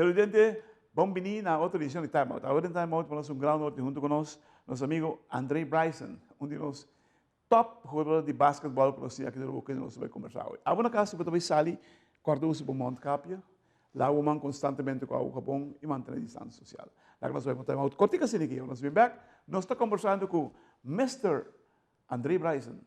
Televidente, bem-vindo a outra edição de TimeOut. Agora em TimeOut vamos um grande norte junto com nosso amigo Andre Bryson, um dos top jogadores de basquetebol que nós temos aqui no Brasil, que nós vamos conversar hoje. Há uma casa que também sai, quarto-se para o Monte Capia, lá o man constantemente com o Japão e mantém a distância social. Lá que nós vamos para TimeOut. Cortica assim aqui, nós vamos back, nós estamos conversando com Mr. Andre Bryson.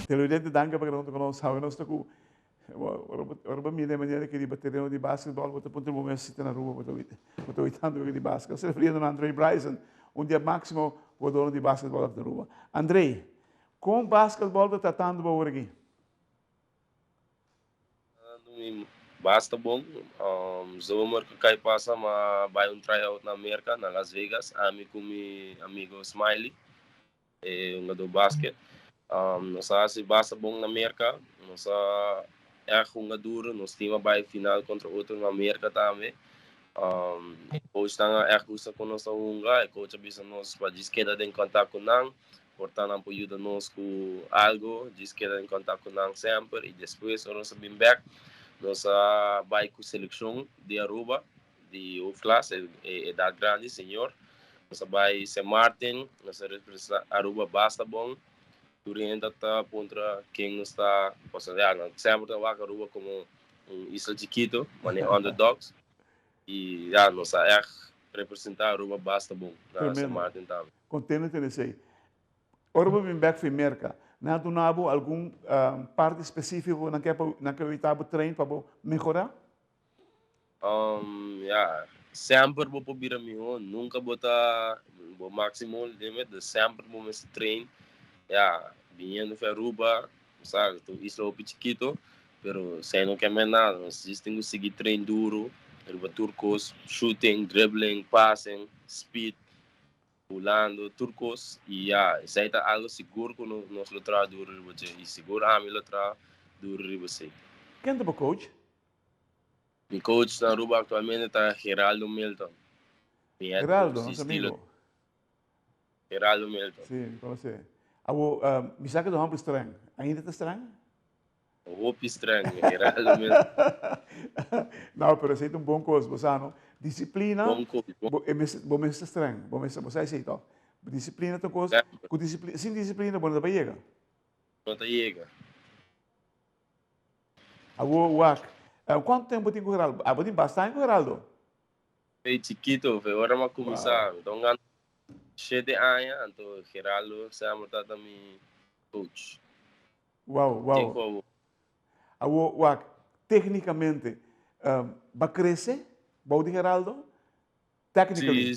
Televidente, danke para que nós sabemos que agora me lembro maneira que ele bateria de basquetebol, botou ponto no momento se na rua, botou oitando de basquete. Se referindo a Andre Bryson, dia máximo jogador de basquetebol da rua. Andre, com basquetebol está tratando agora aqui? Basta bom, zomer que cai passa vai tryout na América, na Las Vegas, com meu amigo Smiley, do basquete. Nós se basta bom na América, nós é jogador, nós temos vai final contra outro na América também. Coach está com nós a coach avisa nós para diz que em contato com nós, portanto não pode ajudar nós com algo, diz que em contato com nós sempre e depois nós vem back. Nós vai com a seleção de Aruba, de classe, idade grande, senhor. Nós vai ser Martin, nós representa Aruba basta bom. Durante a contra quem não está passando, sempre vai com Aruba como isla chiquito, mas é underdogs. E nós representar Aruba basta bom. Ser Martin também. Contente de dizer. Aruba vem back para a América. Não há algum parte específica na que eu estava treino para melhorar? Sempre vou para o nunca botar o máximo limite, sempre vou me treino. Vindo para Aruba, sabe, tu isla o chiquito, pero sem não quer mais nada, nós tem que seguir treino duro, Aruba turcos, shooting, dribbling, passing, speed, pulando, turcos, e isso aí tá algo seguro que nós lo tra duro, e seguro a mim lo tra duro, você. Quem é o coach? Mi coach na Aruba atualmente está Geraldo Milton. Geraldo, nosso amigo. Geraldo Milton. Sim, conhece. Me saca do rampo estranho. Ainda está estranho? O roupa estranho, Geraldo Milton. Não, mas aceita bom coisa, você não? Disciplina. Bom coisa. Bom mês estranho. Bom mês, você aceita. Disciplina é coisa. Sem disciplina, bom, não vai chegar. Não está chega. Quanto tempo tem com o Geraldo? Tem bastante com o Geraldo? É chiquito, agora vamos começar. Então, 7 anos, então Geraldo sempre está também coach. Uau. Tecnicamente, vai crescer? Vai de Geraldo? Tecnicamente?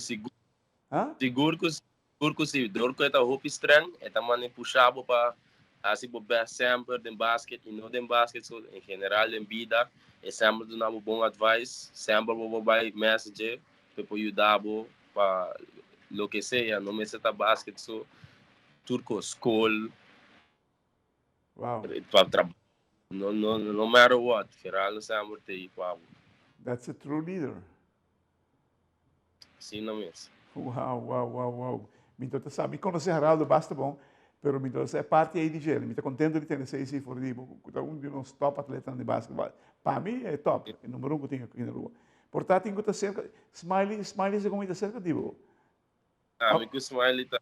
Seguro que sim. Dor que é roupa estranho, é também puxado para assim para sempre em basquete e não em basquete, em geral em vida, sempre dando bom advice, sempre vou vai message para ajudar para lo que seja, não me seta basquete so turco school, para trabalho, no matter what, geral sempre tem para. That's a true leader. Sim, não mesmo. Uau. Então, você sabe, conhecer Geraldo basta bom, pero então você é parte aí de gelo. Me está contente de ter esse for de um dos top atletas de basquetebol. Para mim é top, o número 1 que eu tenho aqui na rua. Portanto, tenho que estar cerca, Smiley é como está cerca de você. Me que o Smiley tá.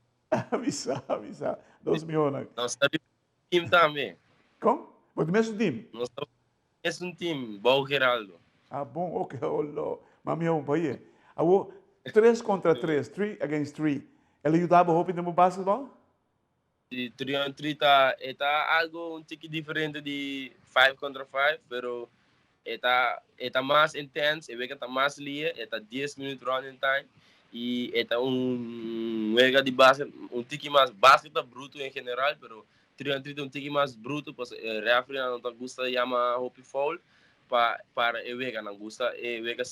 Avisa. 2 milhões. Nós estamos time também. Como? Mas do mesmo time? Nós estamos mesmo time, bom Geraldo. Bom, ok, olha. Mami, eu vou ir. 3 contra 3, 3 against 3. Ele ajudava o Hope no basquetebol? De 3-3 tá algo um tique diferente de 5 contra 5, pero está mais intenso, está mais lia, está 10 minutos running time e está mega de basquete, um tique mais basquete bruto em geral, pero 3-3 é um tique mais bruto, porque referee não gosta de chamar Hope foul para o não gosta, o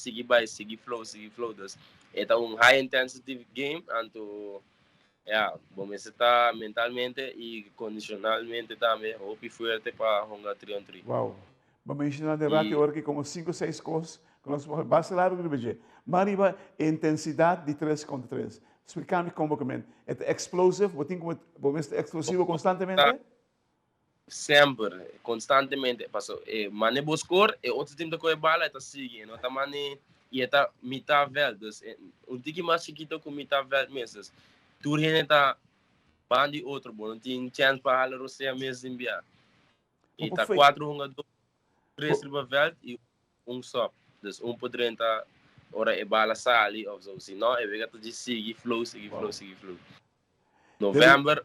seguir flow, dus é high intensity game, então vamos estar mentalmente e condicionalmente também, Hope forte para jogar 3-3. Uau! Vamos ensinar de rato agora que como 5 ou 6 coisas, que nós vamos basta lá do BG. Mariba, intensidade de 3 contra 3. Explicar-me como que é explosive, vamos explosivo constantemente? Sempre, constantemente. Mas o score é outro time que bala está seguindo, tá mane e está mitad vel, dus um tique mais chiquito com mitad vel mesmo. Turhen está bandi outro, bom, não tem chance para a Rússia mesmo enviar. E está 4 jogadores, 3 riba e só. Dus por 30 hora é bala sali ou so. Se não, é vega de seguir flow. Novembro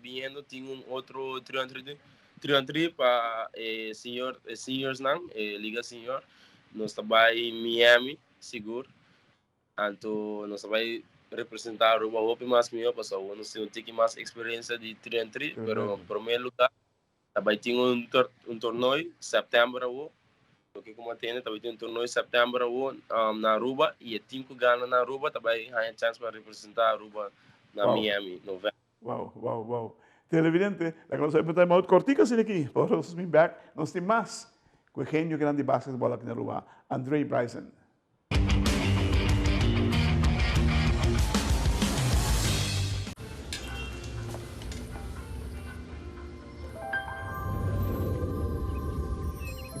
viendo tem outro 3-3 para seniors não, liga senior. Nós está em Miami, seguro. Então, nós vai representar o Hope mais melhor, porque nós temos mais experiência de 3-3, pero em primeiro lugar, também tem um torneio em setembro, porque como tem, também tem um torneio em setembro na Aruba, e tem que ganhar na Aruba, também há chance para representar a Aruba na Miami, novembro. Uau. Televidente, la que nos vai botar muito cortica assim aqui, por nós vim back, nós temos mais com o gênio grande de basquetebol aqui na Aruba, Andre Bryson.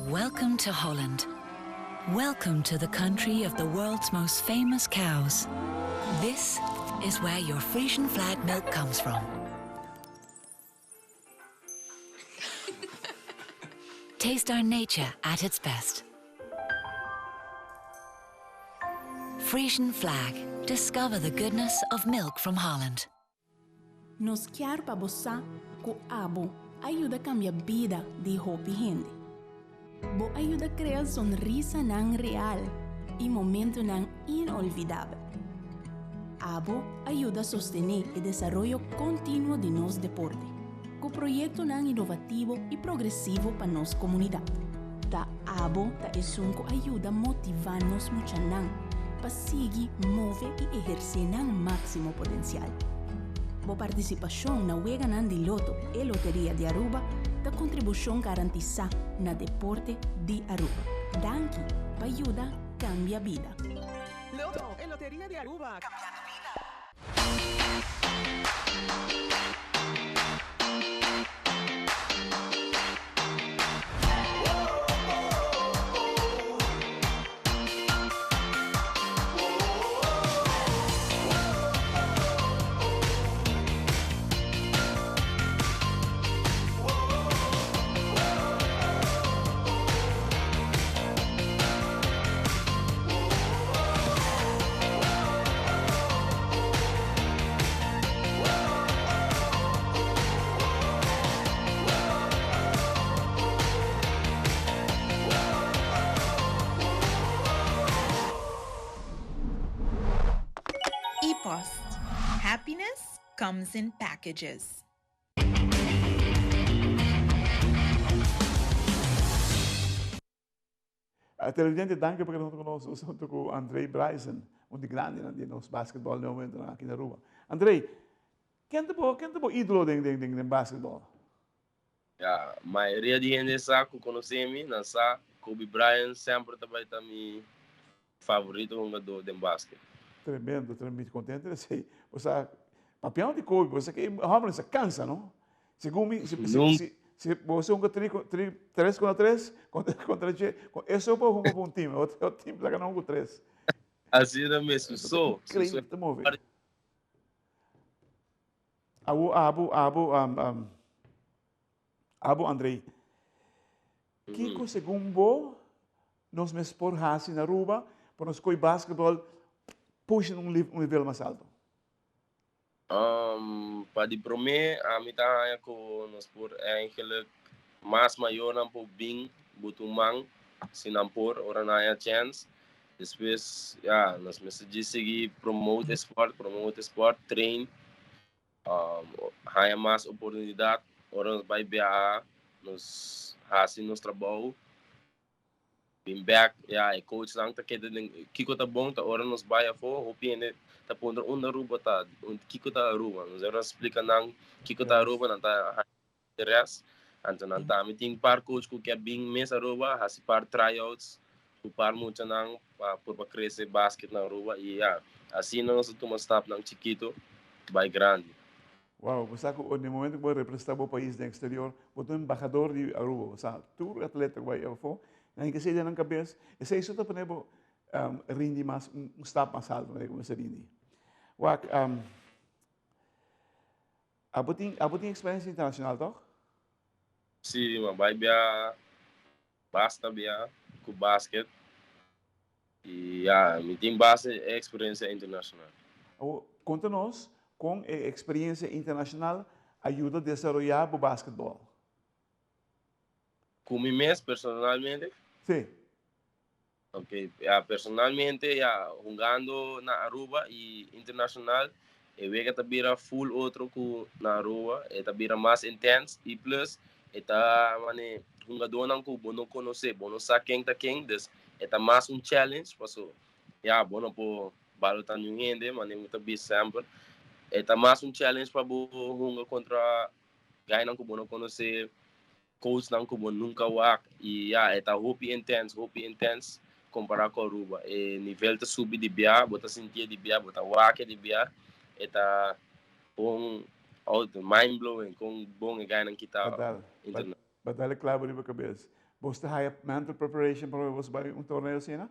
Welcome to Holland. Welcome to the country of the world's most famous cows. This is where your Frisian flag milk comes from. Taste our nature at its best. Frisian flag. Discover the goodness of milk from Holland. Nos quer para você que abo ajuda a cambiar a vida de Hope gente. Bo ajuda a criar sonrisa não real e momento não inolvidável. Abo ajuda a sostener o desenvolvimento contínuo de nosso deporte, com projeto não inovativo e progressivo para nossa comunidade. Da Abo da esunco ajuda a motivar-nos muito para seguir, mover e exercer o máximo potencial. Bo participação na yega de loto e loteria de Aruba da contribuição garantizada na deporte de Aruba. Danke para ajudar cambia vida. Loto e loteria de Aruba. Cambiando vida. Happiness comes in packages. televidente, danke porque nós conhecemos junto com Andre Bryson, de grande de nos basquetebol no momento aqui na rua. Andre, quem é o ídolo de basquetebol? A maioria de gente sabe que conhece-me, não sabe. Kobe Bryant sempre também está meu favorito jogador de basquete. Tremendo, tremendo contente. Eu sei, você, papel de Kobe, você que homem se cansa, não? Segundo mim, se você joga 3 contra 3, esse é um time, o time para não com 3. Assim é mesmo, Incrível, te mover. Abu Andrei, que segundo nós me esporrasse na rua, para nós coi basquetebol, puxa um nível mais alto. Para de promer, a mim tá com nós por eigenlijk mais maior não por bem, butumang, se não por ora não há chance. Depois, nós me seguir promote sport, train, há mais oportunidade, ora nós vai biaha, nós fazemos nosso trabalho. Been back, coach lang ta keda ng kiko ta bong ta ora nos baya fo opine ta pondra una ruba ta kiko ta ruba nos era explica nang kiko ta ruba nanta teres anto nanta meeting par coach ku que bing mesa ruba hasi par tryouts ku par mucha nang por pa crescer basket na ruba e assim nós toma stop nang chiquito by grande. Wow, você sabe, no momento que você representar o país no exterior, você é um embajador de Aruba, sabe? Tu atleta que vai for, na que seja na cabeça, esse é isso que para rende mais step mais alto, né, como se rende. Wak, tem experiência internacional, toch? Sim, mas vai bia basta bia com basquete e me tem base experiência internacional. Conta-nos com a experiência internacional ajuda a desenvolver o basquetebol. Como mesmo, personalmente? Sim. Ok, personalmente, jogando na Aruba e internacional, eu vejo que está full outro que na Aruba, está mais intenso e plus, está jogador não que não conhece, não sabe quem está quem, então está mais challenge, porque não pode balutar ninguém, mas não está bem sempre. Está mais challenge para jogar contra quem não conhece, coach não que nunca wak e está hopi intense comparado com a Aruba. E nível de subir de biaha, bota sentir de biaha, bota wak de biaha, está bom, mind blowing, com bom e ganhar kita. Batalha claro na cabeça. Você tem mental preparation para você para torneio assim, né?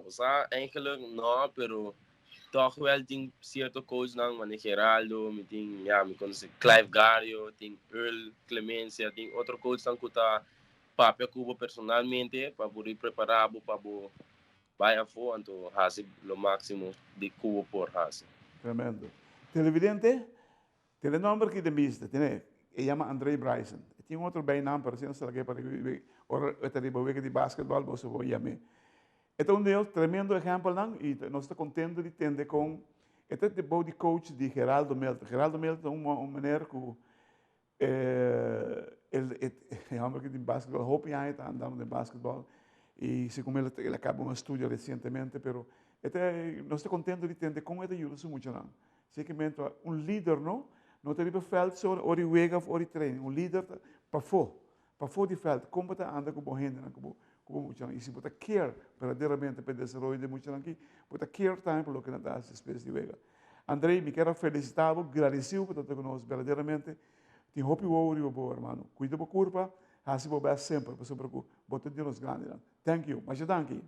Você eigenlijk não, pero toch wel tem certo coach não, mas Geraldo, me tem, me conhece Clive Gario, tem Earl Clemencia, tem outro coach não que tá papel cubo personalmente para poder preparar para vai a fora, então fazer o máximo de cubo por fazer. Tremendo. Televidente, tem nome que tem vista, tem, chama Andre Bryson. Tem outro bem nome para ser que para ora está de basquetebol, você vai chamar. Então, um tremendo exemplo, e nós estamos contentes de entender com este tipo de coach de Geraldo Melton. Geraldo Melton é uma maneira que ele homem que de basquetebol, hope está andando de basquetebol, e se como ele acabou um estudo recentemente, mas nós estamos contentes de entender como ele ajuda muito. Segmento, líder, não tem para feld só, ou de yega, ou de treino, líder para fora de feld, como está andando com boa gente, e se você quer verdadeiramente para o desenvolvimento de muito aqui, você quer também para o que nós essa espécie de yega. Andrei, me quero felicitar, agradecido por estar conosco verdadeiramente. Tem hope worry, meu irmão. Cuida da curva, assim vou sempre, por sempre, botar de nos grandes. Thank you, mas thank you.